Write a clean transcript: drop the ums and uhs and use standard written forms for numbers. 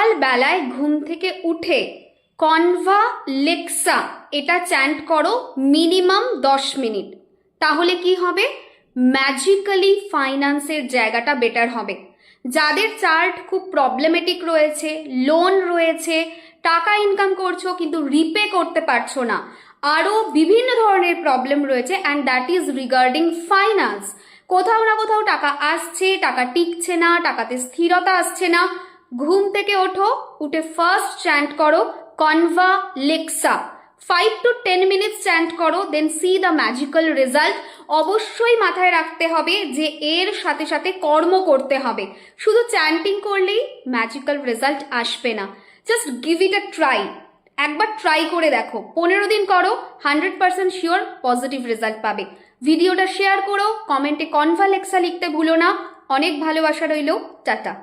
সকালবেলায় ঘুম থেকে উঠে কনভা লেক্সা এটা চ্যান্ট করো মিনিমাম 10 মিনিট। তাহলে কি হবে? ম্যাজিক্যালি ফাইন্যান্সের জায়গাটা বেটার হবে। যাদের চার্ট খুব প্রবলেমেটিক রয়েছে, লোন রয়েছে, টাকা ইনকাম করছো কিন্তু রিপে করতে পারছো না, আরও বিভিন্ন ধরনের প্রবলেম রয়েছে, and that is regarding finance. কোথাও না কোথাও টাকা আসছে, টাকা টিকছে না, টাকাতে স্থিরতা আসছে না, ঘুম থেকে ওঠো, উঠে ফার্স্ট চ্যান্ট করো কনভা লেক্সা। 5 to 10 মিনিটস চ্যান্ট করো, দেন সি দ্য ম্যাজিক্যাল রেজাল্ট। অবশ্যই মাথায় রাখতে হবে যে এর সাথে সাথে কর্ম করতে হবে। শুধু চ্যান্টিং করলেই ম্যাজিক্যাল রেজাল্ট আসবে না। Just give it a try. একবার ট্রাই করে দেখো, 15 দিন করো, 100% শিওর পজিটিভ রেজাল্ট পাবে। ভিডিওটা শেয়ার করো, কমেন্টে কনভা লেক্সা লিখতে ভুলো না। অনেক ভালোবাসা রইল, টাটা।